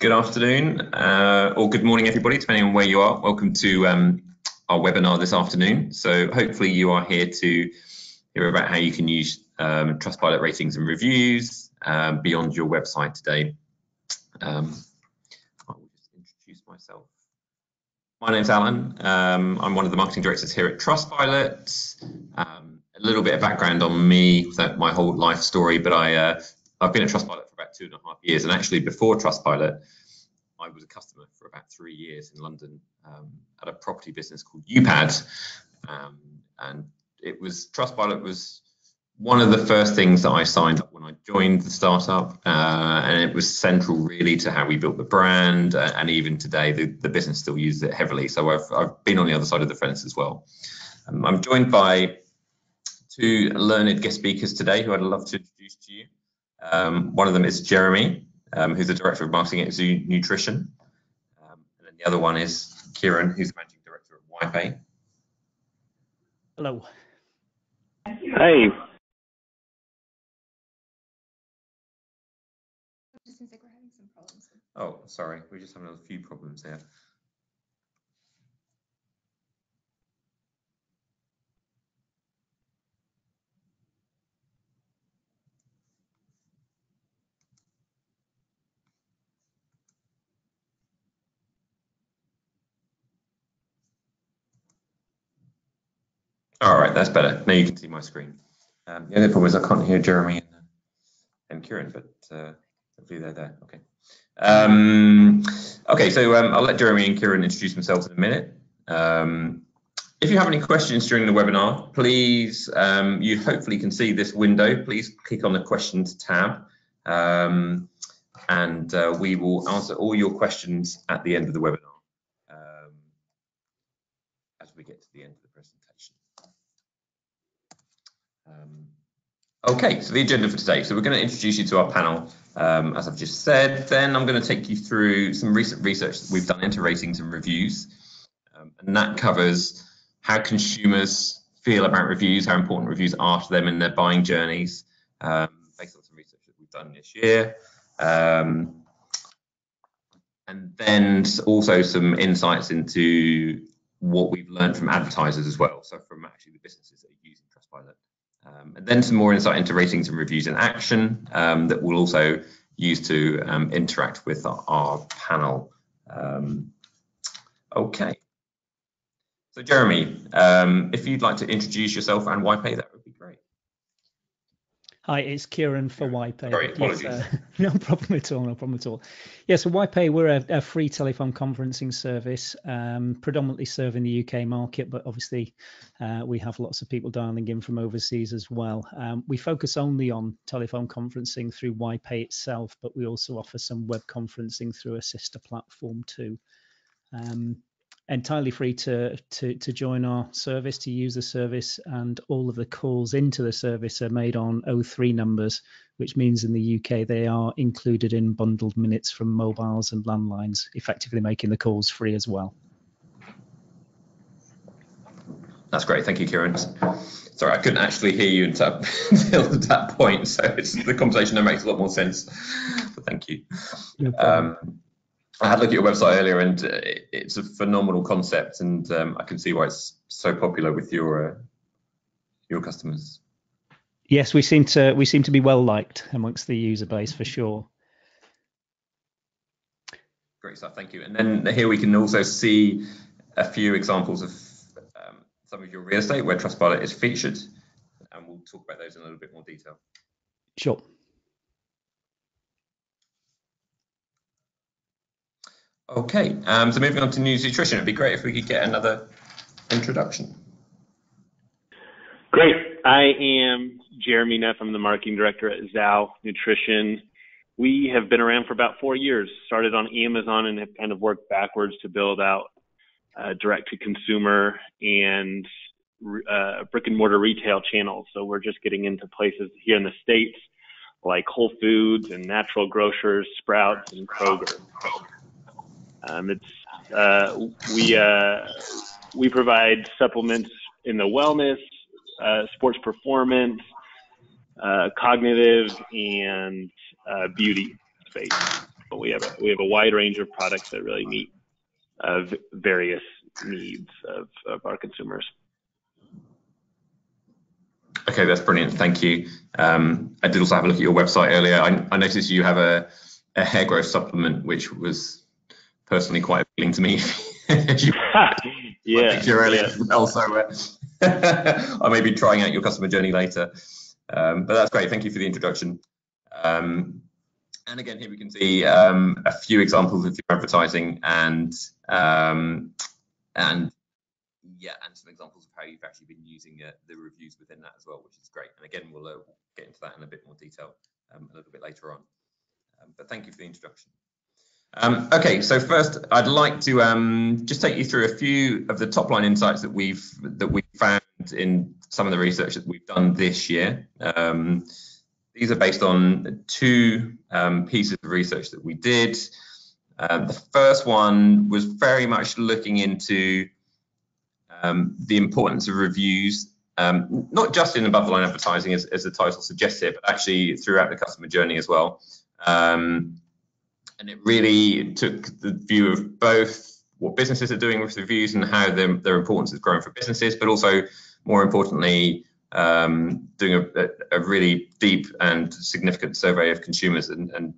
Good afternoon, or good morning, everybody, depending on where you are. Welcome to our webinar this afternoon. So hopefully you are here to hear about how you can use Trustpilot ratings and reviews beyond your website today. I will just introduce myself. My name's Alan. I'm one of the marketing directors here at Trustpilot. A little bit of background on me, my whole life story, but I've been at Trustpilot for about 2.5 years, and actually before Trustpilot, I was a customer for about 3 years in London at a property business called WHYPAY, and Trustpilot was one of the first things that I signed up when I joined the startup, and it was central really to how we built the brand, and even today the business still uses it heavily. So I've been on the other side of the fence as well. I'm joined by two learned guest speakers today who I'd love to introduce to you. One of them is Jeremy, who's the Director of Marketing at Zhou Nutrition. And then the other one is Kieran, who's the Managing Director at WHYPAY. Hello. Hey. Just seems like we're having some problems. Oh, sorry, we're just having a few problems here. All right, that's better. Now you can see my screen. The only problem is I can't hear Jeremy and Kieran, but hopefully they're there. Okay. Okay, so I'll let Jeremy and Kieran introduce themselves in a minute. If you have any questions during the webinar, please, you hopefully can see this window. Please click on the questions tab, and we will answer all your questions at the end of the webinar as we get to the end of the presentation. Okay, so the agenda for today. So we're going to introduce you to our panel, as I've just said. Then I'm going to take you through some recent research that we've done into ratings and reviews, and that covers how consumers feel about reviews, how important reviews are to them in their buying journeys, based on some research that we've done this year. And then also some insights into what we've learned from advertisers as well, so from actually the businesses that are using Trustpilot. And then some more insight into ratings and reviews in action that we'll also use to interact with our panel. Okay. So Jeremy, if you'd like to introduce yourself and WHYPAY, that would be great. Hi, it's Kieran for WHYPAY. Sorry, apologies. Yes, no problem at all, no problem at all. Yeah, so WHYPAY, we're a free telephone conferencing service, predominantly serving the UK market, but obviously we have lots of people dialing in from overseas as well. We focus only on telephone conferencing through WHYPAY itself, but we also offer some web conferencing through a sister platform too. Entirely free to join our service, to use the service, and all of the calls into the service are made on 03 numbers, which means in the UK they are included in bundled minutes from mobiles and landlines, effectively making the calls free as well. That's great, thank you, Kieran. Sorry, I couldn't actually hear you until that point, so the conversation now makes a lot more sense. But thank you. No I had a look at your website earlier, and it's a phenomenal concept, and I can see why it's so popular with your customers. Yes, we seem to be well liked amongst the user base for sure. Great stuff, thank you. And then here we can also see a few examples of some of your real estate where Trustpilot is featured, and we'll talk about those in a little bit more detail. Sure. Okay, so moving on to Zhou Nutrition, it'd be great if we could get another introduction. Great. I am Jeremy Neff. I'm the marketing director at Zhou Nutrition. We have been around for about 4 years, started on Amazon and have kind of worked backwards to build out direct-to-consumer and brick-and-mortar retail channels. So we're just getting into places here in the States like Whole Foods and Natural Grocers, Sprouts, and Kroger. We provide supplements in the wellness, sports performance, cognitive, and beauty space. But we have a wide range of products that really meet various needs of our consumers. Okay, that's brilliant. Thank you. I did also have a look at your website earlier. I noticed you have a hair growth supplement, which was personally quite appealing to me. Earlier as well, so I may be trying out your customer journey later. But that's great. Thank you for the introduction. And again, here we can see a few examples of your advertising and some examples of how you've actually been using the reviews within that as well, which is great. And again, we'll get into that in a bit more detail a little bit later on. But thank you for the introduction. Okay, so first, I'd like to just take you through a few of the top line insights that we've found in some of the research that we've done this year. These are based on two pieces of research that we did. The first one was very much looking into the importance of reviews, not just in above the line advertising as the title suggests here, but actually throughout the customer journey as well. And it really took the view of both what businesses are doing with reviews and how their importance is growing for businesses, but also more importantly, doing a really deep and significant survey of consumers and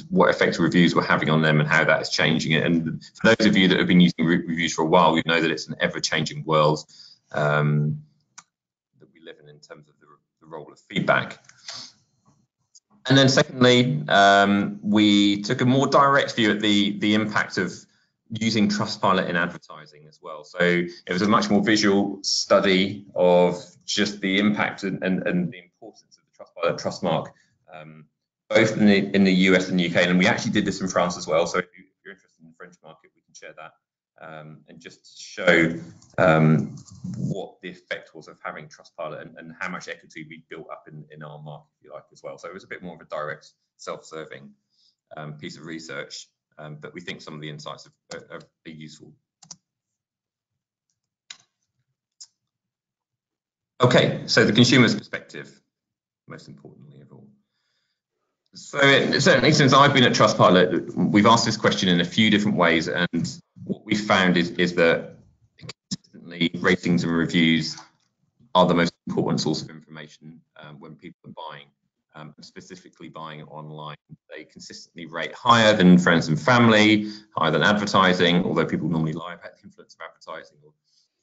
what effect reviews were having on them and how that is changing it. And for those of you that have been using reviews for a while, we know that it's an ever-changing world that we live in terms of the role of feedback. And then secondly, we took a more direct view at the impact of using Trustpilot in advertising as well. So it was a much more visual study of just the impact and the importance of the Trustpilot trustmark, both in the US and UK. And we actually did this in France as well. So if you're interested in the French market, we can share that and just show what the effect was of having Trustpilot and how much equity we built up in our market, if you like, as well. So it was a bit more of a direct, self-serving piece of research, but we think some of the insights are useful. Okay, so the consumer's perspective, most importantly of all. So certainly since I've been at Trustpilot, we've asked this question in a few different ways, and what we found is that consistently ratings and reviews are the most important source of information when people are buying, specifically buying online. They consistently rate higher than friends and family, higher than advertising, although people normally lie about the influence of advertising or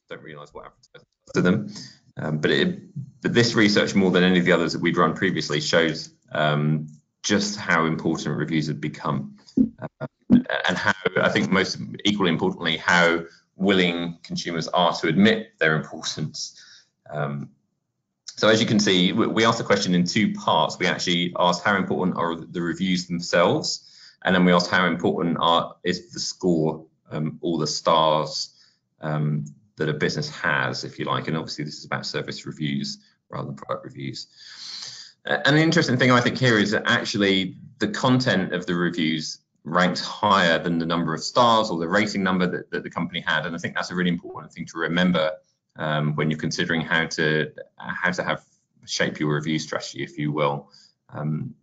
don't realise what advertising does to them. But this research, more than any of the others that we'd run previously, shows just how important reviews have become, and how, I think most equally importantly, how willing consumers are to admit their importance. So as you can see, we asked the question in two parts. We actually asked how important are the reviews themselves, and then we asked how important is the score, all the stars that a business has, if you like. And obviously this is about service reviews rather than product reviews. And the interesting thing I think here is that actually the content of the reviews ranked higher than the number of stars or the rating number that the company had. And I think that's a really important thing to remember when you're considering how to shape your review strategy, if you will. In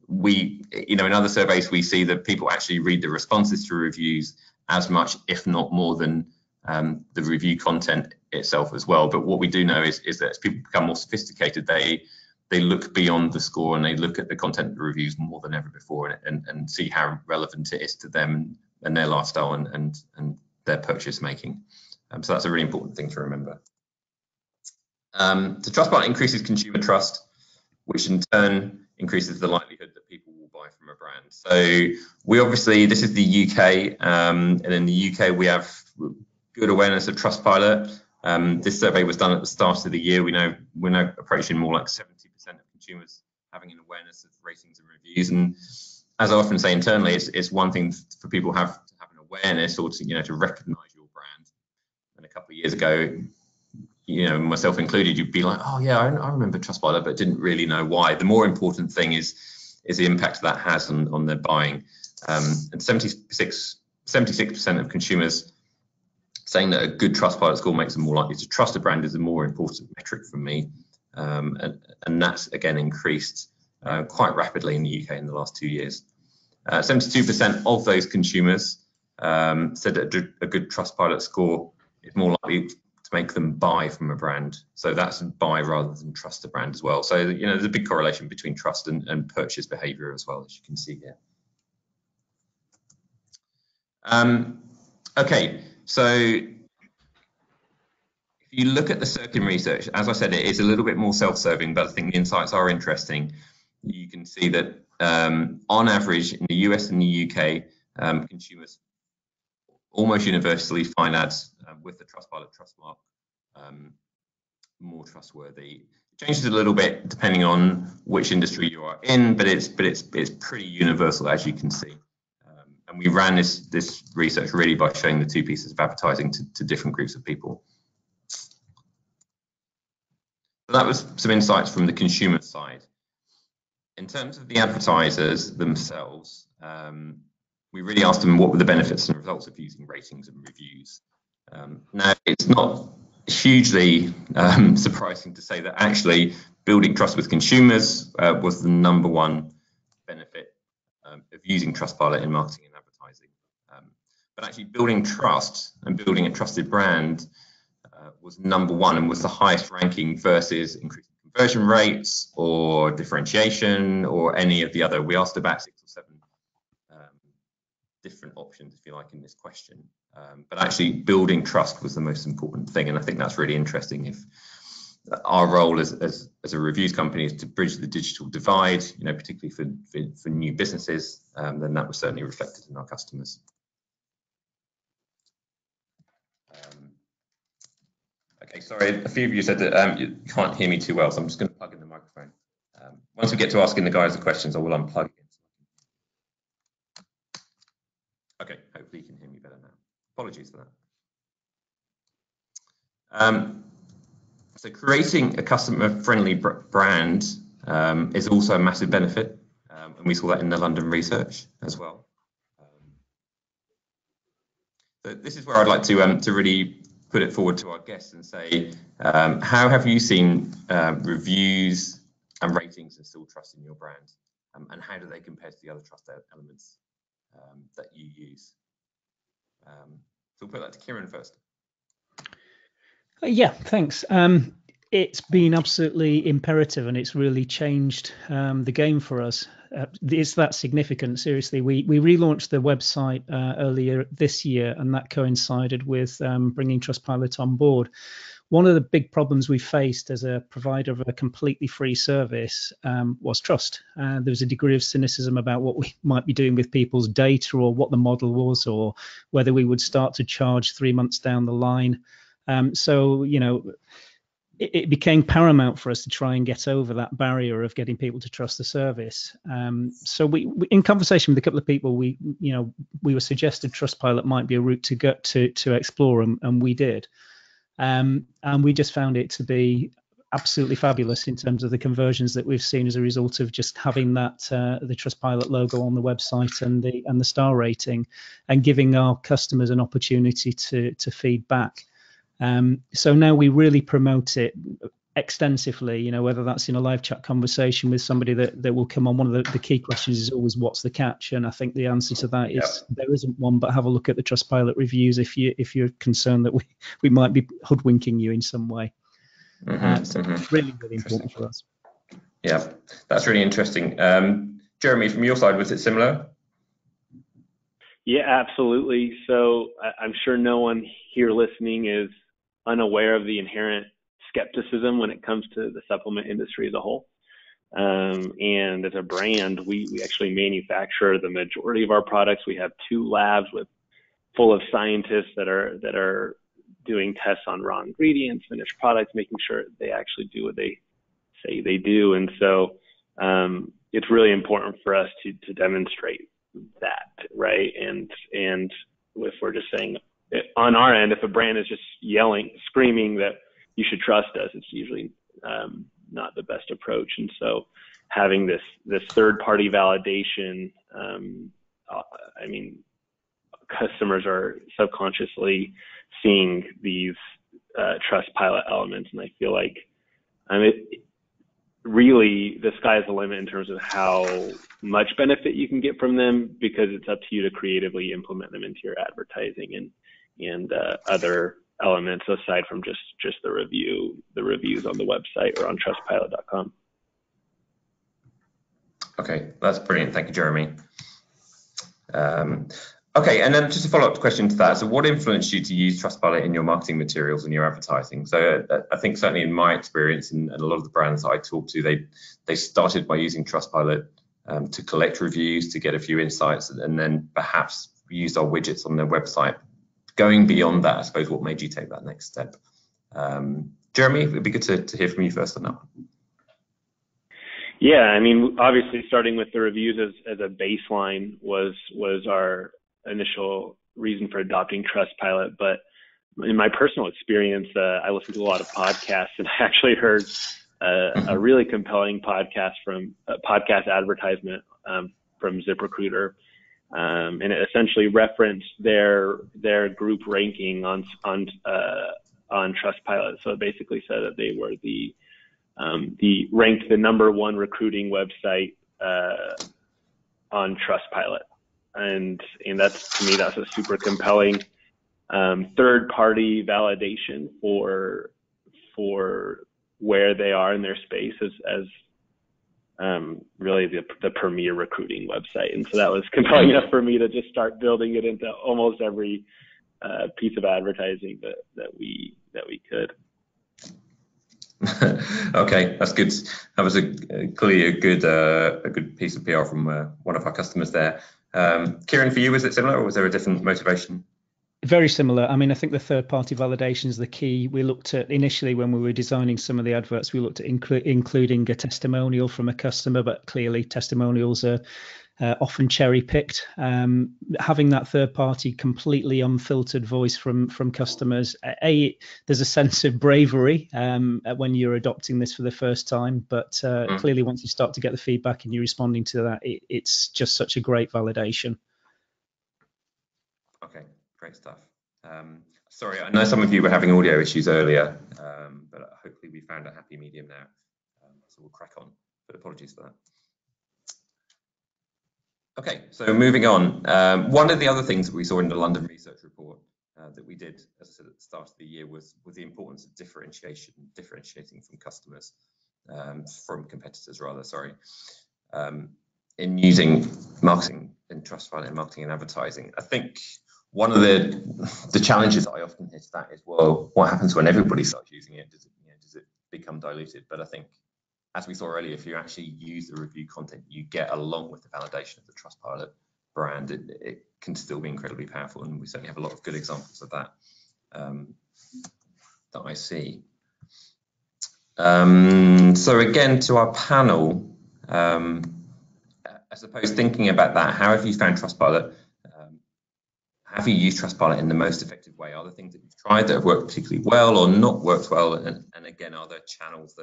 other surveys, we see that people actually read the responses to reviews as much, if not more, than the review content itself as well. But what we do know is that as people become more sophisticated, they look beyond the score and they look at the content of the reviews more than ever before and see how relevant it is to them and their lifestyle and their purchase making. So that's a really important thing to remember. So Trustpilot increases consumer trust, which in turn increases the likelihood that people will buy from a brand. So we obviously, this is the UK, and in the UK we have good awareness of Trustpilot. This survey was done at the start of the year. We're now approaching more like 70% of consumers having an awareness of ratings and reviews. And as I often say internally, it's one thing for people to have an awareness or to recognise your brand. And a couple of years ago, myself included, you'd be like, oh yeah, I remember Trustpilot, but didn't really know why. The more important thing is the impact that has on their buying. And 76% of consumers saying that a good Trustpilot score makes them more likely to trust a brand is a more important metric for me. And that's again increased quite rapidly in the UK in the last 2 years. 72% of those consumers said that a good Trustpilot score is more likely to make them buy from a brand. So that's buy rather than trust a brand as well. So, there's a big correlation between trust and purchase behavior as well, as you can see here. Okay, so if you look at the Circum research, as I said, it is a little bit more self-serving, but I think the insights are interesting. You can see that on average in the US and the UK, consumers almost universally find ads with the Trustpilot trust mark more trustworthy. It changes a little bit depending on which industry you are in, but it's pretty universal, as you can see. And we ran this research really by showing the two pieces of advertising to different groups of people. So that was some insights from the consumer side. In terms of the advertisers themselves, we really asked them what were the benefits and results of using ratings and reviews. Now, it's not hugely surprising to say that actually building trust with consumers was the #1 benefit of using Trustpilot in marketing and advertising. But actually building trust and building a trusted brand was #1 and was the highest ranking versus increasing conversion rates or differentiation or any of the other. We asked about 6 or 7 different options, if you like, in this question. But actually building trust was the most important thing. And I think that's really interesting. If our role as a reviews company is to bridge the digital divide, particularly for new businesses, then that was certainly reflected in our customers. Okay, sorry, a few of you said that you can't hear me too well, so I'm just going to plug in the microphone. Once we get to asking the guys the questions, I will unplug it. Okay, hopefully you can hear me better now. Apologies for that. So creating a customer-friendly brand is also a massive benefit, and we saw that in the London research as well. So this is where I'd like to really put it forward to our guests and say, how have you seen reviews and ratings instill trust in your brand, and how do they compare to the other trust elements that you use? So we'll put that to Kieran first. Yeah, thanks. It's been absolutely imperative, and it's really changed the game for us. It's that significant. Seriously, we relaunched the website earlier this year, and that coincided with bringing Trustpilot on board. One of the big problems we faced as a provider of a completely free service was trust. There was a degree of cynicism about what we might be doing with people's data, or what the model was, or whether we would start to charge 3 months down the line. So, it became paramount for us to try and get over that barrier of getting people to trust the service. So we in conversation with a couple of people, we were suggested Trustpilot might be a route to get to explore, and we did. And we just found it to be absolutely fabulous in terms of the conversions that we've seen as a result of just having that the Trustpilot logo on the website and the star rating, and giving our customers an opportunity to feed back. So now we really promote it extensively, whether that's in a live chat conversation with somebody that will come on. One of the key questions is always, what's the catch? And I think the answer to that is there isn't one, but have a look at the Trustpilot reviews if you're concerned that we might be hoodwinking you in some way. So it's really, really important for us. Yeah, that's really interesting. Jeremy, from your side, was it similar? Yeah, absolutely. So I'm sure no one here listening is unaware of the inherent skepticism when it comes to the supplement industry as a whole. And as a brand, we actually manufacture the majority of our products. We have 2 labs full of scientists that are doing tests on raw ingredients, finished products, making sure they actually do what they say they do. And so it's really important for us to demonstrate that, right? And if we're just saying on our end, if a brand is just screaming that you should trust us, it's usually not the best approach. And so having this third-party validation, customers are subconsciously seeing these Trustpilot elements, and I feel like really the sky's the limit in terms of how much benefit you can get from them, because it's up to you to creatively implement them into your advertising and other elements aside from just the reviews on the website or on Trustpilot.com. Okay, that's brilliant. Thank you, Jeremy. Okay, and then just a follow-up question to that. So what influenced you to use Trustpilot in your marketing materials and your advertising? So I think certainly in my experience and a lot of the brands that I talk to, they started by using Trustpilot to collect reviews, to get a few insights, and then perhaps use our widgets on their website. Going beyond that, I suppose, what made you take that next step? Jeremy, it would be good to hear from you first on that. Yeah, I mean, obviously starting with the reviews as a baseline was our initial reason for adopting Trustpilot. But in my personal experience, I listened to a lot of podcasts, and I actually heard a really compelling podcast advertisement from ZipRecruiter, and it essentially referenced their group ranking on Trustpilot. So it basically said that they were ranked the #1 recruiting website on Trustpilot, and that's, to me, that's a super compelling third-party validation for where they are in their space as really the premier recruiting website. And so that was compelling enough for me to just start building it into almost every piece of advertising that we could. Okay, that's good. That was clearly a good piece of PR from one of our customers there. Kieran, for you, was it similar, or was there a different motivation? Very similar. I mean, I think the third-party validation is the key. We looked at initially when we were designing some of the adverts, we looked at including a testimonial from a customer, but clearly testimonials are often cherry-picked. Having that third-party, completely unfiltered voice from customers, there's a sense of bravery when you're adopting this for the first time, but clearly once you start to get the feedback and you're responding to that, it's just such a great validation. Okay, great stuff. Sorry, I know some of you were having audio issues earlier, but hopefully we found a happy medium now, so we'll crack on, but apologies for that. Okay, so moving on. One of the other things that we saw in the London research report that we did, as I said, at the start of the year, was the importance of differentiating from customers, from competitors rather, sorry, in using marketing and Trustpilot in marketing and advertising. I think one of the challenges that I often hit that is, well, what happens when everybody starts using it? Does it become diluted? But I think, as we saw earlier, if you actually use the review content you get along with the validation of the Trustpilot brand, it can still be incredibly powerful, and we certainly have a lot of good examples of that that I see. So again, to our panel, I suppose thinking about that, how have you found Trustpilot? Have you used Trustpilot in the most effective way? Are there things that you've tried that have worked particularly well or not worked well? And again, are there channels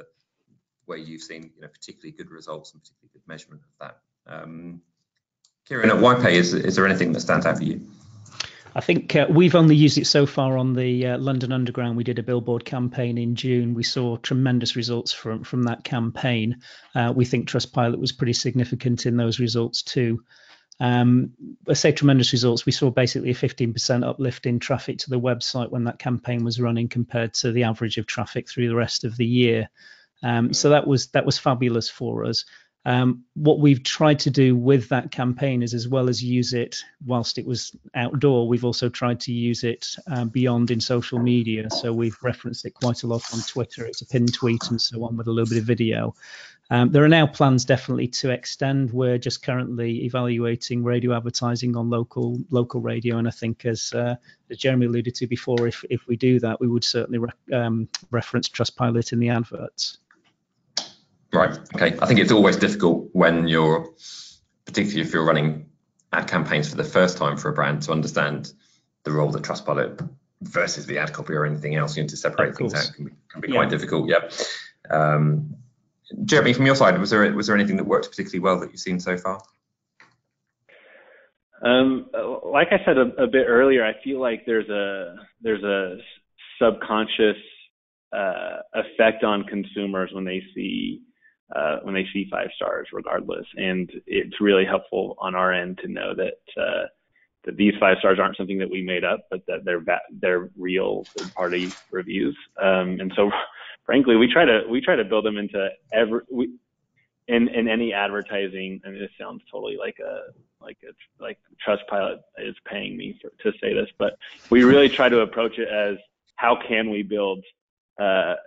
where you've seen particularly good results and particularly good measurement of that? Kieran, at WHYPAY, is there anything that stands out for you? I think we've only used it so far on the London Underground. We did a billboard campaign in June. We saw tremendous results from that campaign. We think Trustpilot was pretty significant in those results too. I say tremendous results. We saw basically a 15% uplift in traffic to the website when that campaign was running compared to the average of traffic through the rest of the year. So that was fabulous for us. What we've tried to do with that campaign is, as well as use it whilst it was outdoor, we've also tried to use it beyond in social media. So we've referenced it quite a lot on Twitter. It's a pinned tweet and so on with a little bit of video. There are now plans definitely to extend. We're just currently evaluating radio advertising on local radio, and I think as Jeremy alluded to before, if we do that, we would certainly reference Trustpilot in the adverts. Right. Okay. I think it's always difficult when particularly if you're running ad campaigns for the first time for a brand, to understand the role that Trustpilot versus the ad copy or anything else. To separate things out can be quite difficult. Yeah. Jeremy, from your side, was there anything that worked particularly well that you've seen so far? Like I said a bit earlier, I feel like there's a subconscious effect on consumers when they see when they see 5 stars regardless. And it's really helpful on our end to know that that these 5 stars aren't something that we made up, but that they're real third-party reviews. And so, frankly, we try to build them into in any advertising. I mean, this sounds totally like Trustpilot is paying me to say this, but we really try to approach it as, how can we build the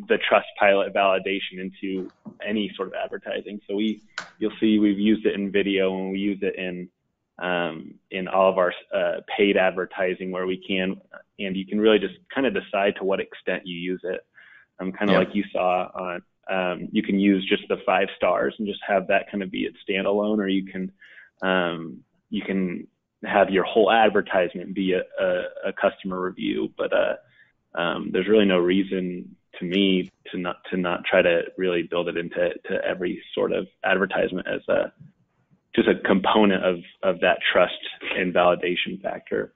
Trustpilot validation into any sort of advertising? So you'll see we've used it in video, and we use it in all of our paid advertising where we can, and you can really just kind of decide to what extent you use it. Kind of like you saw on, you can use just the 5 stars and just have that kind of be its standalone, or you can have your whole advertisement be a customer review. But there's really no reason to me to not try to really build it into every sort of advertisement as just a component of that trust and validation factor.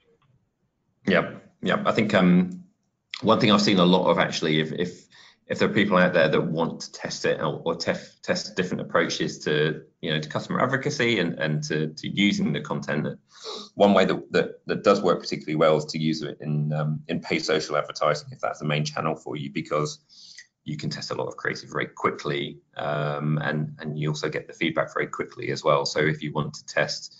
Yeah. I think one thing I've seen a lot of, actually, if there are people out there that want to test it or test different approaches to customer advocacy and to using the content, one way that does work particularly well is to use it in paid social advertising, if that's the main channel for you, because you can test a lot of creative very quickly, and you also get the feedback very quickly as well. So if you want to test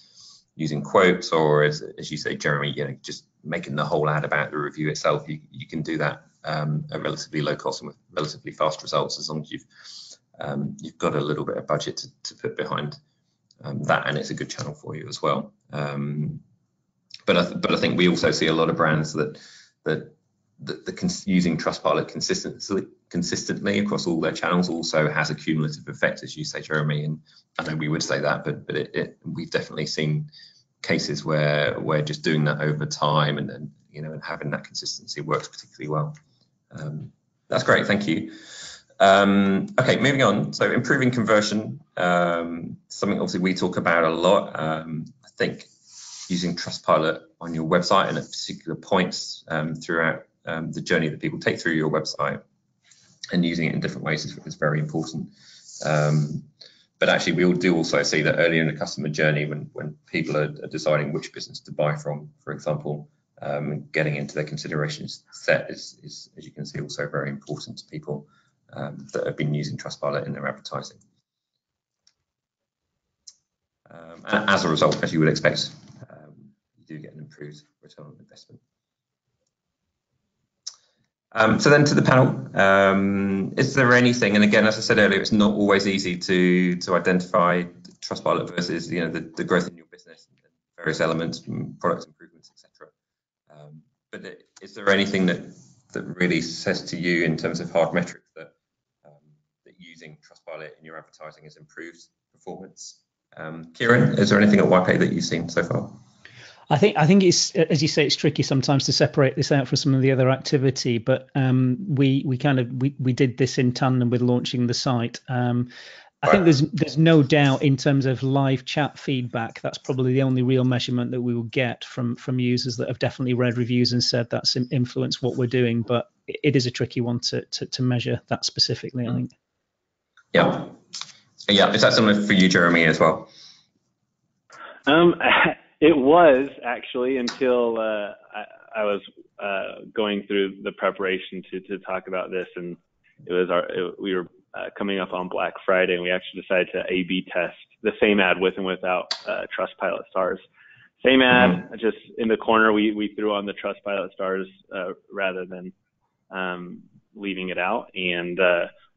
using quotes, or as you say, Jeremy, just making the whole ad about the review itself, you can do that at relatively low cost and with relatively fast results, as long as you've got a little bit of budget to put behind that, and it's a good channel for you as well. But I think we also see a lot of brands that using Trustpilot consistently across all their channels also has a cumulative effect, as you say, Jeremy. And I know we would say that, but we've definitely seen cases where just doing that over time and having that consistency works particularly well. That's great, thank you. Okay, moving on. So improving conversion, something obviously we talk about a lot. I think using Trustpilot on your website and at particular points throughout the journey that people take through your website, and using it in different ways is very important. But actually, we do also see that earlier in the customer journey, when people are deciding which business to buy from, for example, getting into their considerations set is, as you can see, also very important to people that have been using Trustpilot in their advertising. As a result, as you would expect, you do get an improved return on investment. So then to the panel, is there anything, and again, as I said earlier, it's not always easy to identify Trustpilot versus the growth in your business and various elements, product improvements, etc. But is there anything that really says to you in terms of hard metrics that using Trustpilot in your advertising has improved performance? Kieran, is there anything at WHYPAY that you've seen so far? I think it's, as you say, it's tricky sometimes to separate this out from some of the other activity, but we did this in tandem with launching the site. I think there's no doubt in terms of live chat feedback, that's probably the only real measurement that we will get from users that have definitely read reviews and said that's influenced what we're doing. But it is a tricky one to measure that specifically, I think. Yeah. Is that something for you, Jeremy, as well? It was actually until I was going through the preparation to talk about this, and we were coming up on Black Friday, and we actually decided to A/B test the same ad with and without Trustpilot stars. Same ad, just in the corner we threw on the Trustpilot stars rather than leaving it out, and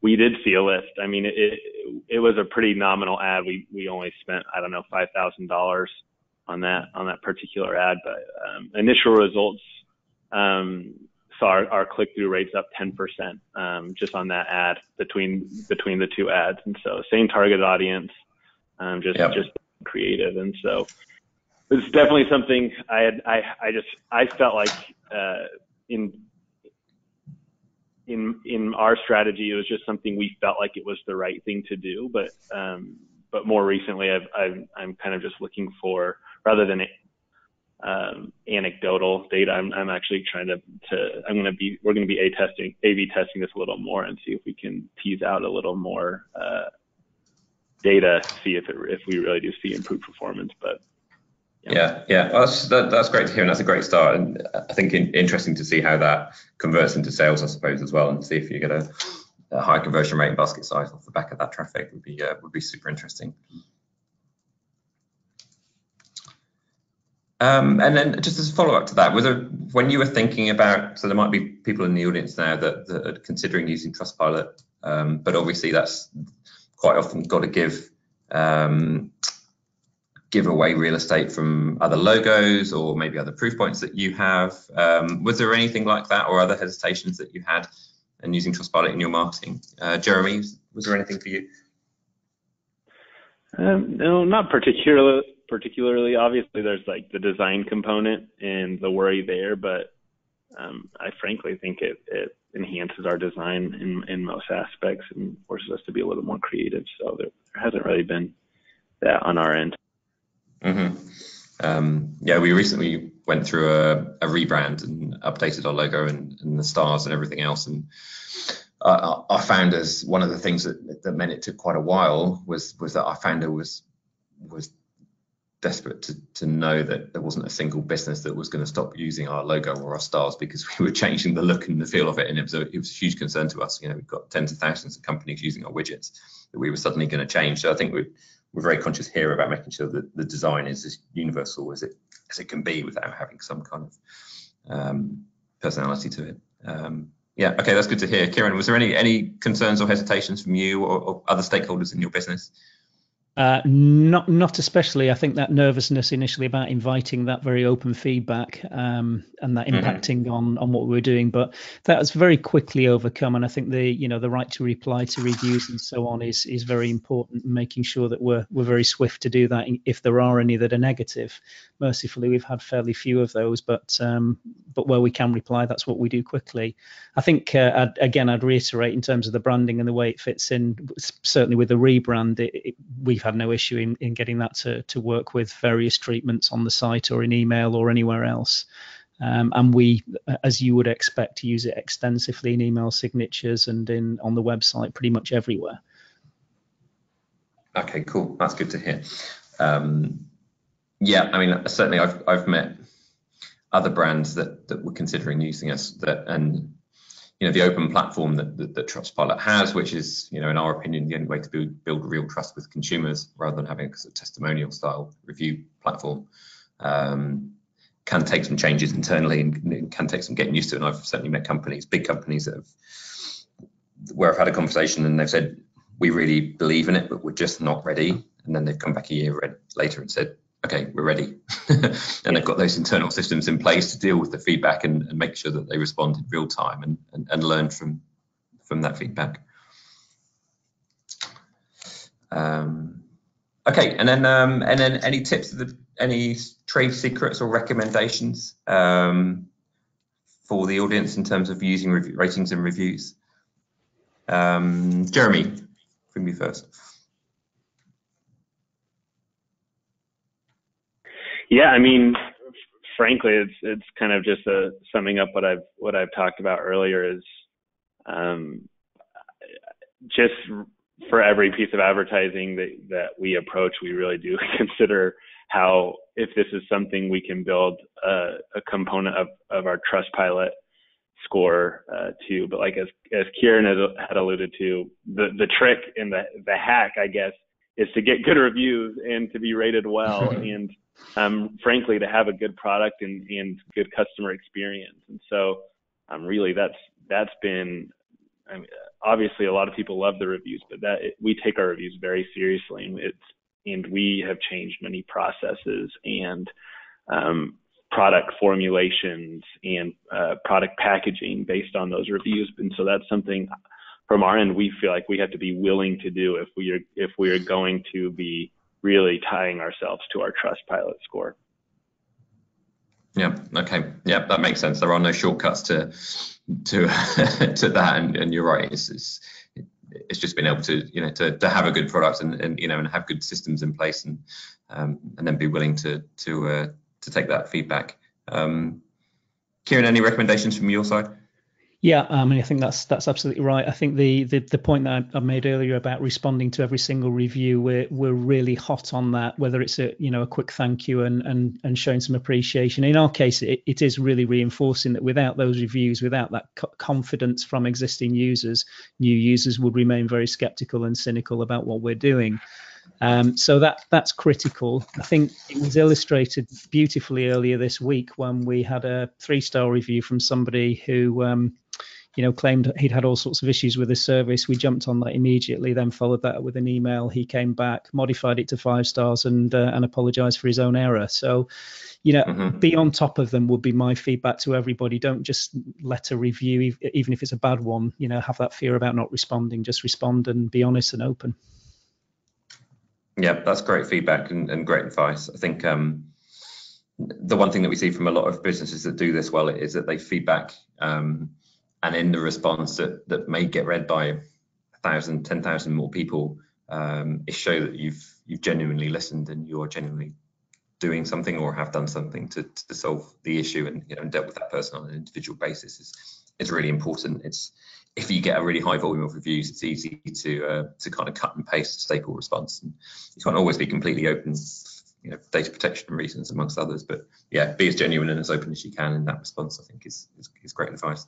we did see a lift. I mean, it was a pretty nominal ad. We only spent, I don't know, $5,000 on that particular ad, but initial results saw our click-through rates up 10% just on that ad between the two ads. And so same target audience, just creative. And so it's definitely something I felt like in our strategy, it was just something we felt like it was the right thing to do. But more recently, I'm kind of just looking for, rather than anecdotal data. I'm actually trying we're going to be A/B testing this a little more and see if we can tease out a little more data, see if we really do see improved performance. But yeah. Well, that's great to hear, and that's a great start. And I think interesting to see how that converts into sales, I suppose, as well, and see if you get a high conversion rate and basket size off the back of that traffic would be super interesting. And then just as a follow-up to that, when you were thinking about, so there might be people in the audience now that are considering using Trustpilot, but obviously that's quite often got to give away real estate from other logos or maybe other proof points that you have. Was there anything like that or other hesitations that you had in using Trustpilot in your marketing? Jeremy, was there anything for you? No, not particularly. Obviously, there's like the design component and the worry there, but I frankly think it enhances our design in most aspects and forces us to be a little more creative. So there hasn't really been that on our end. Yeah, we recently went through a rebrand and updated our logo and the stars and everything else. And our founders, one of the things that meant it took quite a while was that our founder was desperate to know that there wasn't a single business that was going to stop using our logo or our stars because we were changing the look and the feel of it, and it was a huge concern to us. We've got tens of thousands of companies using our widgets that we were suddenly going to change. So I think we're very conscious here about making sure that the design is as universal as it can be without having some kind of personality to it. Yeah, okay, that's good to hear. Kieran, was there any concerns or hesitations from you or other stakeholders in your business? Not especially. I think that nervousness initially about inviting that very open feedback and that impacting on what we were doing, but that was very quickly overcome. And I think the right to reply to reviews and so on is very important, making sure that we're very swift to do that if there are any that are negative. Mercifully, we've had fairly few of those, but where we can reply, that's what we do quickly. I think I'd reiterate in terms of the branding and the way it fits in. Certainly with the rebrand, we've had no issue in getting that to work with various treatments on the site or in email or anywhere else. And we, as you would expect, use it extensively in email signatures and on the website pretty much everywhere. Okay, cool. That's good to hear. Yeah, I mean, certainly I've met other brands that were considering using us, and the open platform that Trustpilot has, which is, in our opinion, the only way to build real trust with consumers rather than having a sort of testimonial style review platform, can take some changes internally and can take some getting used to. And I've certainly met big companies where I've had a conversation and they've said, we really believe in it, but we're just not ready. And then they've come back a year later and said, okay, we're ready. And they've got those internal systems in place to deal with the feedback and make sure that they respond in real time and learn from that feedback. Okay, and then any tips, any trade secrets or recommendations for the audience in terms of using ratings and reviews? Jeremy, bring me first. Yeah, I mean, frankly, it's kind of just summing up what I've talked about earlier is just for every piece of advertising that we approach, we really do consider how, if this is something we can build a component of our Trustpilot score to. But like as Kieran had alluded to, the trick and the hack, I guess, is to get good reviews and to be rated well and frankly to have a good product and good customer experience. And so really that's been, I mean, obviously a lot of people love the reviews, but we take our reviews very seriously, and we have changed many processes and product formulations and product packaging based on those reviews. And so that's something from our end we feel like we have to be willing to do if we are going to be really tying ourselves to our Trustpilot score. Yeah. Okay. Yeah, that makes sense. There are no shortcuts to that, and you're right. It's just being able to to have a good product and have good systems in place and then be willing to take that feedback. Kieran, any recommendations from your side? Yeah, I mean, I think that's absolutely right. I think the point that I made earlier about responding to every single review, we're really hot on that. Whether it's a quick thank you and showing some appreciation. In our case, it is really reinforcing that without those reviews, without that confidence from existing users, new users would remain very skeptical and cynical about what we're doing. So that's critical. I think it was illustrated beautifully earlier this week when we had a 3-star review from somebody who claimed he'd had all sorts of issues with his service. We jumped on that immediately, then followed that with an email. He came back, modified it to 5 stars and apologized for his own error. So, be on top of them would be my feedback to everybody. Don't just let a review, even if it's a bad one, have that fear about not responding. Just respond and be honest and open. Yeah, that's great feedback and great advice. I think the one thing that we see from a lot of businesses that do this well is that they feedback and in the response that may get read by 1,000, 10,000 more people, it shows that you've genuinely listened and you're genuinely doing something or have done something to solve the issue and dealt with that person on an individual basis is really important. If you get a really high volume of reviews, it's easy to kind of cut and paste a staple response. And you can't always be completely open, data protection reasons amongst others. But yeah, be as genuine and as open as you can in that response, I think is great advice.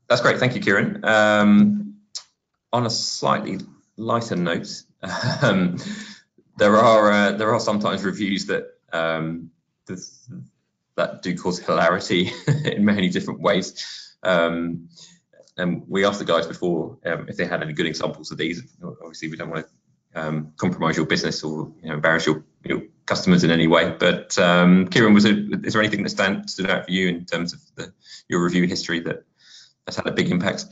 That's great. Thank you, Kieran. On a slightly lighter note, there are sometimes reviews that do cause hilarity in many different ways. And we asked the guys before if they had any good examples of these. Obviously, we don't want to compromise your business or embarrass your customers in any way. But Kieran, is there anything that stood out for you in terms of your review history that's had a big impact?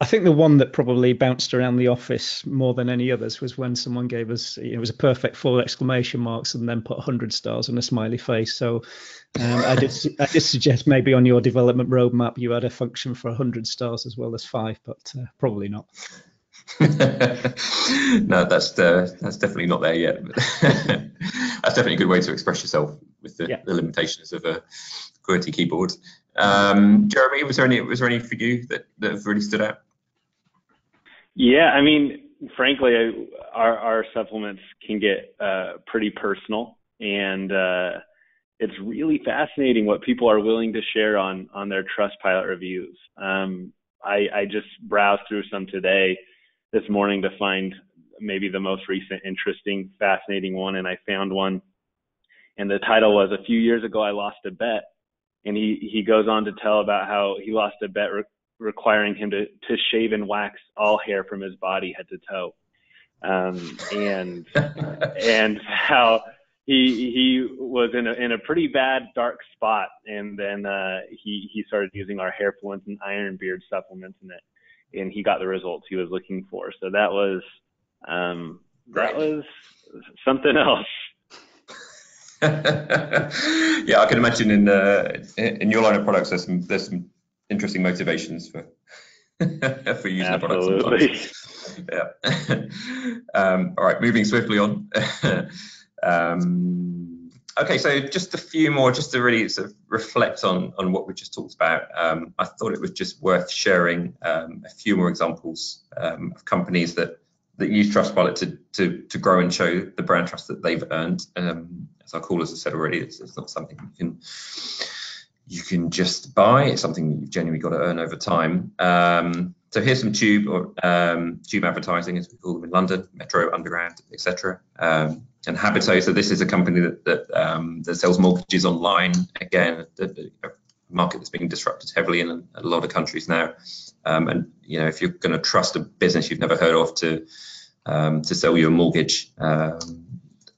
I think the one that probably bounced around the office more than any others was when someone gave us, it was a perfect 4 exclamation marks and then put 100 stars and a smiley face. So I did suggest maybe on your development roadmap you had a function for 100 stars as well as 5, but probably not. No, that's definitely not there yet. But that's definitely a good way to express yourself with the limitations of a QWERTY keyboard. Jeremy, was there any for you that have really stood out? Yeah, I mean, frankly, our supplements can get pretty personal, and it's really fascinating what people are willing to share on their Trustpilot reviews. I just browsed through some this morning to find maybe the most recent, interesting, fascinating one, and I found one, and the title was "A few years ago I lost a bet," and he goes on to tell about how he lost a bet requiring him to shave and wax all hair from his body head to toe, and how he was in a pretty bad dark spot, and then he started using our Hairfluence and Iron Beard supplements in it, and he got the results he was looking for. So that was something else. Yeah, I can imagine in your line of products there's some interesting motivations for using the products sometimes. Yeah. All right, moving swiftly on. Okay, so just a few more, just to really sort of reflect on what we just talked about. I thought it was just worth sharing a few more examples of companies that use Trustpilot to grow and show the brand trust that they've earned. As our callers have said already, it's not something you can just buy. It's something you've genuinely got to earn over time. So here's some tube advertising, as we call them in London, Metro, Underground, etc. And Habito. So this is a company that sells mortgages online. Again, a market that's being disrupted heavily in a lot of countries now. And if you're going to trust a business you've never heard of to sell you a mortgage,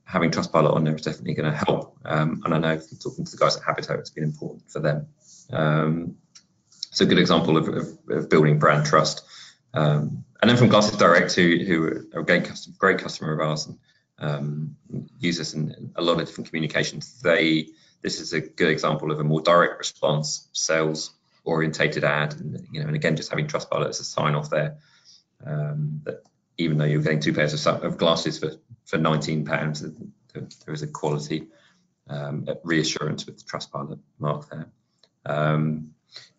having Trustpilot on there is definitely going to help. And I know from talking to the guys at Habito, it's been important for them. So a good example of building brand trust. And then from Glasses Direct, who are a great customer of ours and use us in a lot of different communications. This is a good example of a more direct response, sales orientated ad, and again, just having Trustpilot as a sign off there. That even though you're getting 2 pairs of glasses for £19, there is a quality reassurance with the Trustpilot mark there.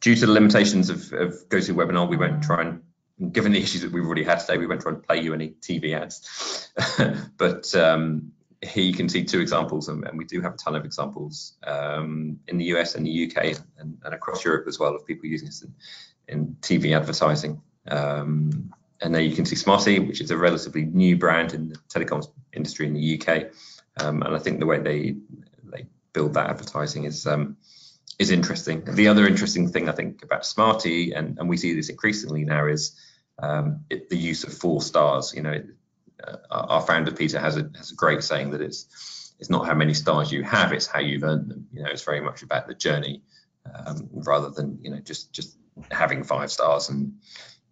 Due to the limitations of GoToWebinar, we won't try and, given the issues that we've already had today, we won't try and play you any TV ads. But here you can see 2 examples, and we do have a ton of examples in the US and the UK and across Europe as well, of people using this in TV advertising. And there you can see Smarty, which is a relatively new brand in the telecoms industry in the UK. And I think the way they build that advertising is interesting. The other interesting thing I think about Smarty, and we see this increasingly now, is the use of 4 stars. You know, our founder Peter has a great saying that it's not how many stars you have, it's how you've earned them. You know, it's very much about the journey rather than, you know, just having 5 stars and,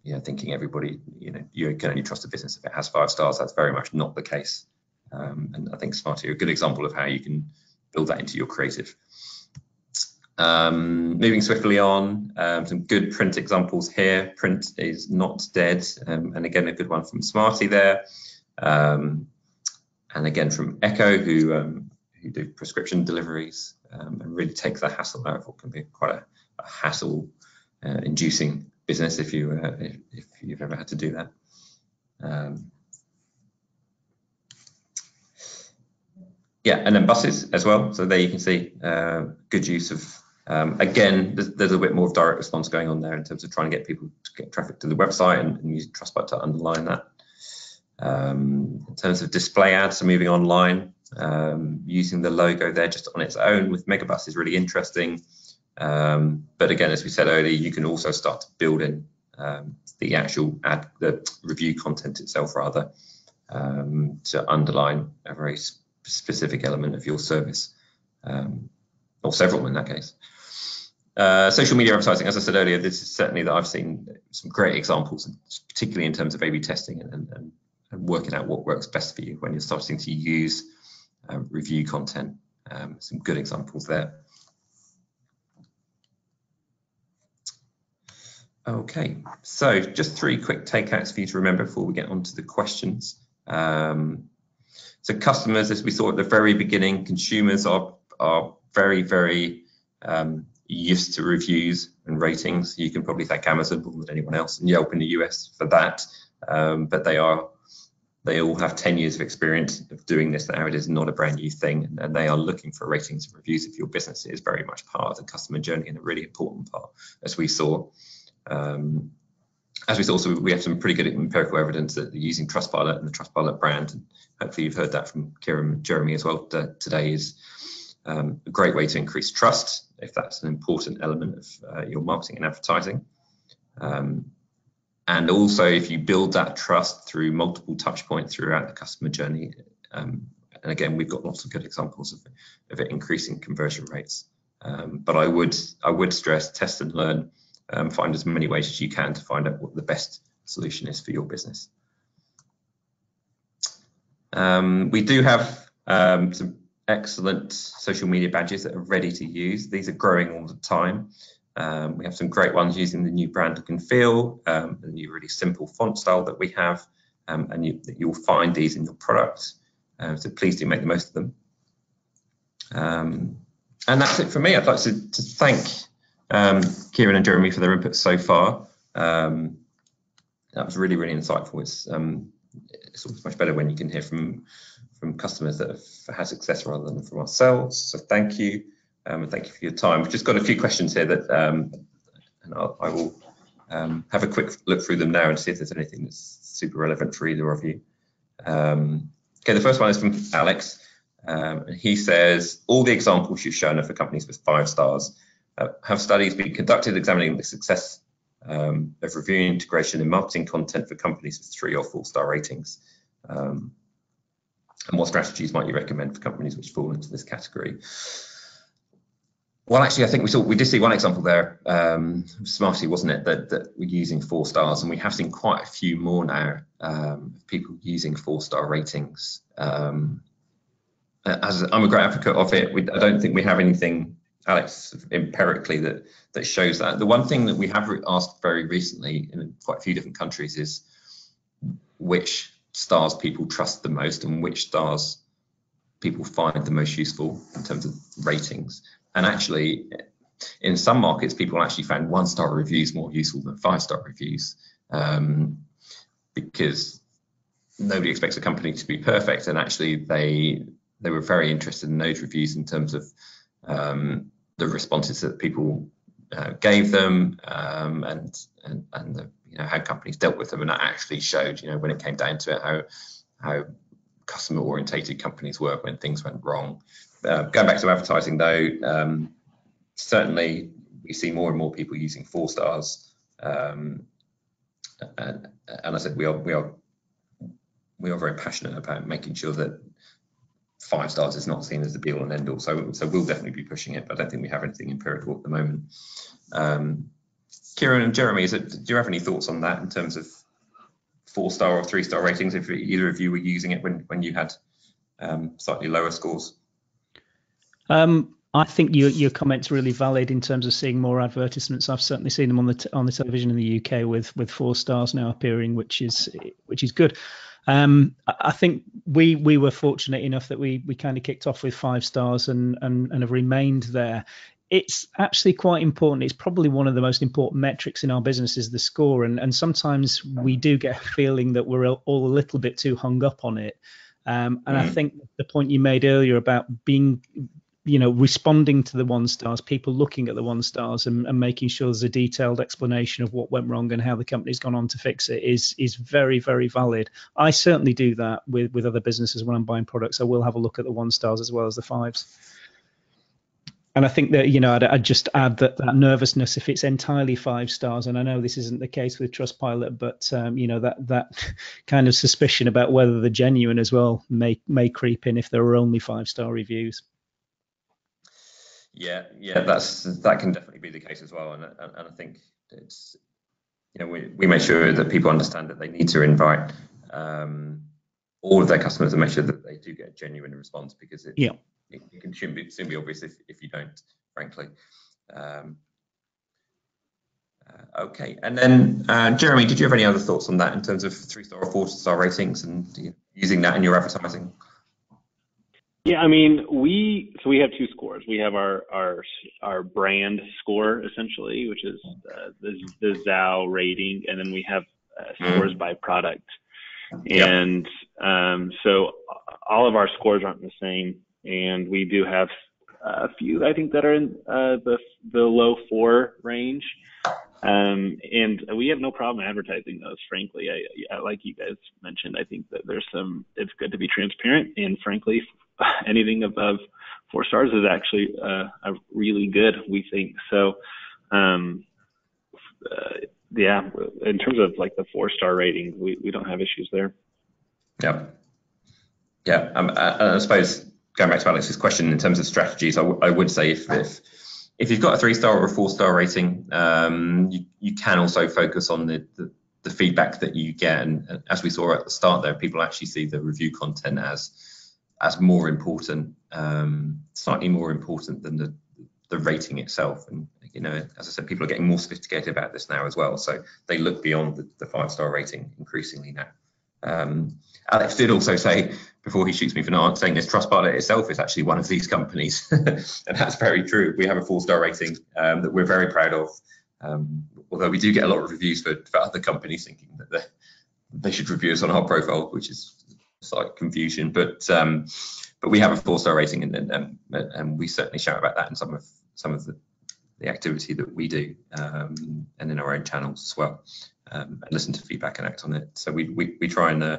you know, thinking everybody, you know, you can only trust a business if it has 5 stars. That's very much not the case. And I think Smarty are a good example of how you can build that into your creative. Moving swiftly on, some good print examples here. Print is not dead, and again a good one from Smarty there, and again from Echo, who do prescription deliveries and really take the hassle out of what can be quite a hassle-inducing business if you've ever had to do that. Yeah, and then buses as well. So there you can see good use of. Again, there's a bit more of direct response going on there in terms of trying to get people to get traffic to the website and use Trustpilot to underline that. In terms of display ads, so moving online, using the logo there just on its own with Megabus is really interesting. But again, as we said earlier, you can also start to build in the actual ad, the review content itself rather, to underline a very specific element of your service, or several in that case. Social media advertising, as I said earlier, this is certainly that I've seen some great examples, particularly in terms of A/B testing and working out what works best for you when you're starting to use review content. Some good examples there. Okay, so just 3 quick takeouts for you to remember before we get on to the questions. So customers, as we saw at the very beginning, consumers are very, very used to reviews and ratings. You can probably thank Amazon more than anyone else and Yelp in the US for that. But they all have 10 years of experience of doing this now. It is not a brand new thing, and they are looking for ratings and reviews of your business. It is very much part of the customer journey and a really important part, as we saw. So we have some pretty good empirical evidence that using Trustpilot and the Trustpilot brand, and hopefully you've heard that from Kieran and Jeremy as well today, is a great way to increase trust, if that's an important element of your marketing and advertising. And also, if you build that trust through multiple touch points throughout the customer journey, and again, we've got lots of good examples of it increasing conversion rates. But I would stress, test and learn, find as many ways as you can to find out what the best solution is for your business. We do have some excellent social media badges that are ready to use. These are growing all the time. We have some great ones using the new brand look and feel, the new really simple font style that we have, and you'll find these in your products. So please do make the most of them. And that's it for me. I'd like to thank Kieran and Jeremy for their input so far. That was really, really insightful. It's always much better when you can hear from customers that have had success rather than from ourselves. So thank you, and thank you for your time. We've just got a few questions here that, and I will have a quick look through them now and see if there's anything that's super relevant for either of you. Okay, the first one is from Alex. And he says, all the examples you've shown are for companies with 5 stars. Have studies been conducted examining the success of reviewing integration in marketing content for companies with 3 or 4 star ratings? And what strategies might you recommend for companies which fall into this category? Well, actually, I think we did see one example there, Smarty, wasn't it, that we're using 4 stars, and we have seen quite a few more now, people using 4-star ratings. As I'm a great advocate of it, I don't think we have anything, Alex, empirically that shows that. The one thing that we have asked very recently in quite a few different countries is which stars people trust the most and which stars people find the most useful in terms of ratings. And actually, in some markets, people actually found 1-star reviews more useful than 5-star reviews, because nobody expects a company to be perfect, and actually they were very interested in those reviews in terms of the responses that people gave them, and the, how companies dealt with them, and that actually showed, when it came down to it, how customer orientated companies were when things went wrong. Going back to advertising though, certainly we see more and more people using 4 stars, and I said we are very passionate about making sure that 5 stars is not seen as the be all and end all. So we'll definitely be pushing it, but I don't think we have anything empirical at the moment. Kieran and Jeremy, do you have any thoughts on that in terms of 4-star or 3-star ratings, if either of you were using it when you had slightly lower scores? I think your comment's really valid in terms of seeing more advertisements. I've certainly seen them on the television in the UK with 4 stars now appearing, which is good. I think we were fortunate enough that we kind of kicked off with 5 stars and have remained there. It's actually quite important. It's probably one of the most important metrics in our business is the score, and sometimes we do get a feeling that we're all a little bit too hung up on it. And I think the point you made earlier about being, responding to the 1 stars, people looking at the 1 stars and making sure there's a detailed explanation of what went wrong and how the company's gone on to fix it is very, very valid. I certainly do that with other businesses when I'm buying products. I will have a look at the 1 stars as well as the 5s. And I think that, I'd just add that nervousness, if it's entirely 5 stars, and I know this isn't the case with Trustpilot, but, that kind of suspicion about whether they're genuine as well may creep in if there are only 5-star reviews. Yeah, that can definitely be the case as well. And I think it's, we make sure that people understand that they need to invite all of their customers and make sure that they do get a genuine response, because it can soon be obvious if you don't, frankly. Okay, and then Jeremy, did you have any other thoughts on that in terms of 3-star or 4-star ratings and using that in your advertising? Yeah, I mean, we have 2 scores. We have our brand score essentially, which is the Zhou rating, and then we have scores by product. And so all of our scores aren't the same, and we do have a few, I think, that are in the low 4 range. And we have no problem advertising those, frankly. I like you guys mentioned, I think that it's good to be transparent, and frankly, anything above 4 stars is actually really good, we think. So, in terms of like the 4-star rating, we don't have issues there. Yeah. I suppose going back to Alex's question in terms of strategies, I would say if you've got a 3-star or a 4-star rating, you can also focus on the feedback that you get, and as we saw at the start there, people actually see the review content as more important, slightly more important than the rating itself. And as I said, people are getting more sophisticated about this now as well, so they look beyond the 5-star rating increasingly now. Alex did also say, before he shoots me for not saying this, Trustpilot itself is actually one of these companies, and that's very true. We have a 4-star rating that we're very proud of, although we do get a lot of reviews for other companies thinking that they should review us on our profile, which is slight confusion. But we have a 4-star rating, and we certainly shout about that in some of the activity that we do, and in our own channels as well, and listen to feedback and act on it. So we try and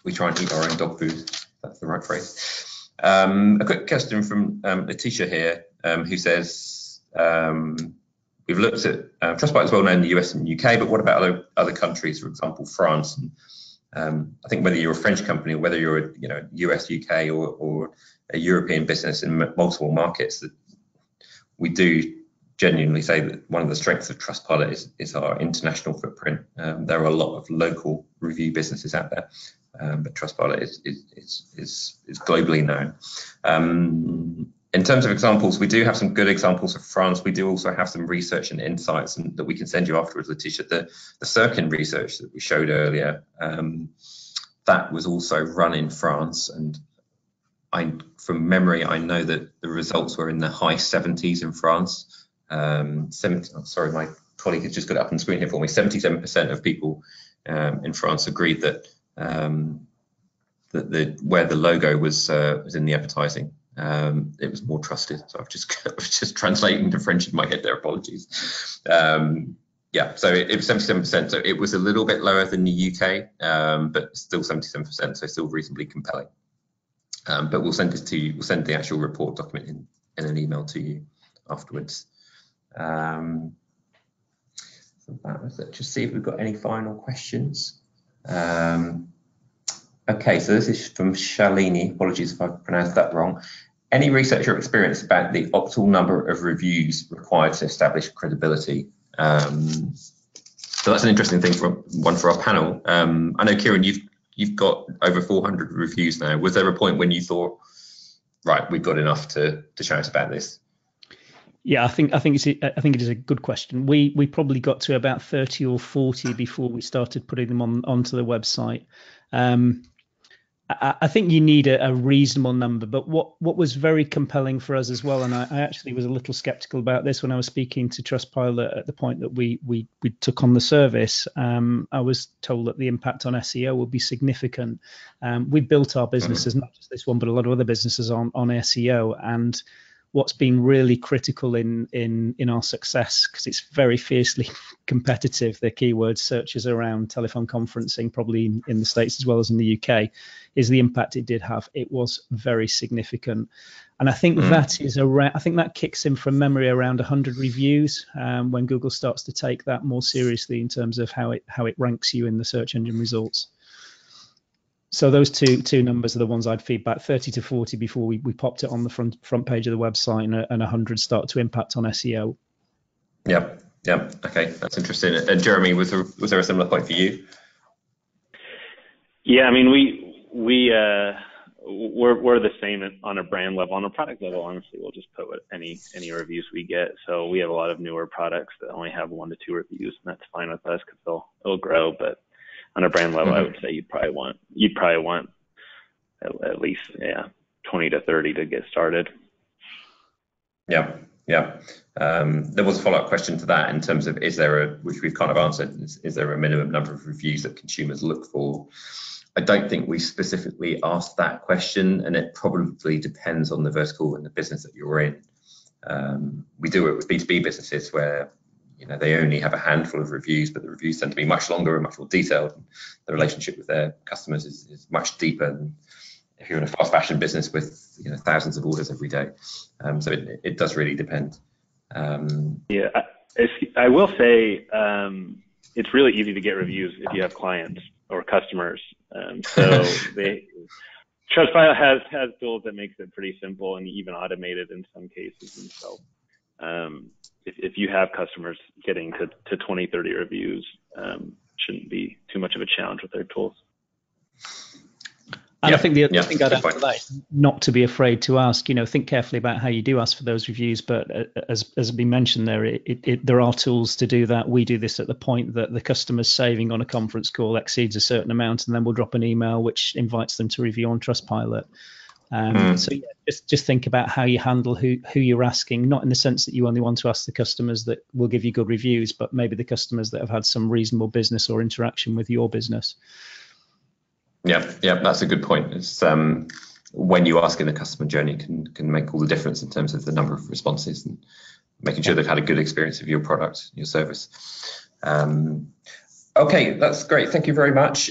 eat our own dog food, if that's the right phrase. A quick question from Letitia here, who says, we've looked at Trustpilot is well known in the US and UK, but what about other countries, for example, France? And I think whether you're a French company or whether you're a US, UK, or a European business in multiple markets, that we do genuinely say that one of the strengths of Trustpilot is our international footprint. There are a lot of local review businesses out there, but Trustpilot is globally known. In terms of examples, we do have some good examples of France. We do also have some research and insights that we can send you afterwards, Letitia. The Sirkin research that we showed earlier, that was also run in France, and from memory, I know that the results were in the high 70s in France. Sorry, my colleague has just got it up on the screen here for me. 77% of people in France agreed that where the logo was in the advertising, it was more trusted. So I was just translating the French in my head there. Apologies. Yeah, so it was 77%. So it was a little bit lower than the UK, but still 77%. So still reasonably compelling. But we'll send it to you. We'll send the actual report document in an email to you afterwards. So that was it. Just see if we've got any final questions. Okay, so this is from Shalini. Apologies if I pronounced that wrong. Any research or experience about the optimal number of reviews required to establish credibility? So that's an interesting thing for our panel. I know, Kieran, you've got over 400 reviews now. Was there a point when you thought, right, we've got enough to shout about this? Yeah, I think it is a good question. We probably got to about 30 or 40 before we started putting them onto the website. I think you need a reasonable number, but what was very compelling for us as well, and I actually was a little skeptical about this when I was speaking to Trustpilot at the point that we took on the service. I was told that the impact on SEO will be significant. We built our businesses, not just this one, but a lot of other businesses on SEO, and what's been really critical in our success, because it's very fiercely competitive, the keyword searches around telephone conferencing, probably in the States as well as in the UK, is the impact it did have. It was very significant. And I think that is around, I think that kicks in from memory around 100 reviews when Google starts to take that more seriously in terms of how it ranks you in the search engine results. So those two numbers are the ones I'd feed back, 30 to 40 before we popped it on the front page of the website, and 100 start to impact on SEO. Yeah. Okay, that's interesting. And Jeremy, was there a similar point for you? Yeah, I mean, we're the same on a brand level. On a product level, honestly, we'll just put any reviews we get. So we have a lot of newer products that only have 1 to 2 reviews, and that's fine with us because it'll grow. But on a brand level, I would say you'd probably want at least 20 to 30 to get started. Yeah. There was a follow-up question to that in terms of which we've kind of answered, is there a minimum number of reviews that consumers look for? I don't think we specifically asked that question, and it probably depends on the vertical and the business that you're in. We do it with B2B businesses where they only have a handful of reviews, but the reviews tend to be much longer and much more detailed. The relationship with their customers is much deeper than if you're in a fast fashion business with thousands of orders every day. So it does really depend. Yeah, I will say it's really easy to get reviews if you have clients or customers. So Trustpilot has tools that makes it pretty simple and even automated in some cases. And so if you have customers, getting to 20, 30 reviews shouldn't be too much of a challenge with their tools. And I think the other thing I'd add to that is not to be afraid to ask. Think carefully about how you do ask for those reviews. But as we mentioned there are tools to do that. We do this at the point that the customer's saving on a conference call exceeds a certain amount, and then we'll drop an email which invites them to review on Trustpilot. So just think about how you handle who you're asking, not in the sense that you only want to ask the customers that will give you good reviews, but maybe the customers that have had some reasonable business or interaction with your business. Yeah, that's a good point. It's when you ask in the customer journey can make all the difference in terms of the number of responses and making sure they've had a good experience of your product, your service. Okay, that's great. Thank you very much.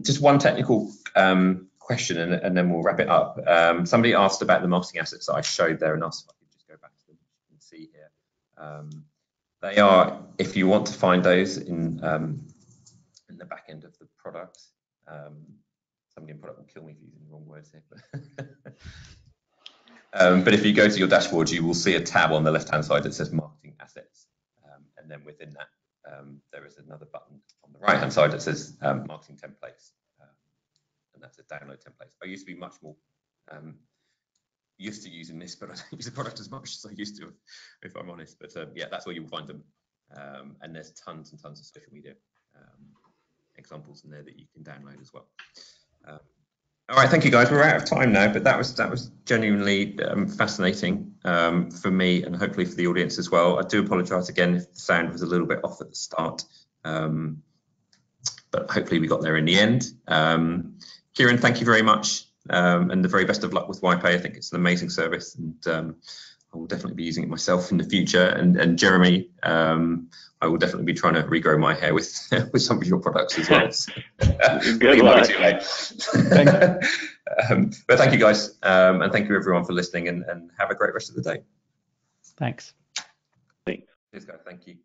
Just one technical question and then we'll wrap it up. Somebody asked about the marketing assets that I showed there and asked if I could just go back to them and see here. They are, if you want to find those in the back end of the product. Somebody in product will kill me for using the wrong words here. But if you go to your dashboard, you will see a tab on the left-hand side that says Marketing Assets. And then within that, there is another button on the right-hand side that says Marketing Templates. And that's a download template. I used to be much more used to using this, but I don't use the product as much as I used to, if I'm honest. But yeah, that's where you'll find them. And there's tons and tons of social media examples in there that you can download as well. All right, thank you guys. We're out of time now, but that was genuinely fascinating for me and hopefully for the audience as well. I do apologise again if the sound was a little bit off at the start, but hopefully we got there in the end. Kieran, thank you very much, and the very best of luck with WHYPAY. I think it's an amazing service, and I will definitely be using it myself in the future. And Jeremy, I will definitely be trying to regrow my hair with some of your products as well. So, good luck. But thank you guys, and thank you everyone for listening, and have a great rest of the day. Thanks. Thanks. Cheers, guys. Thank you.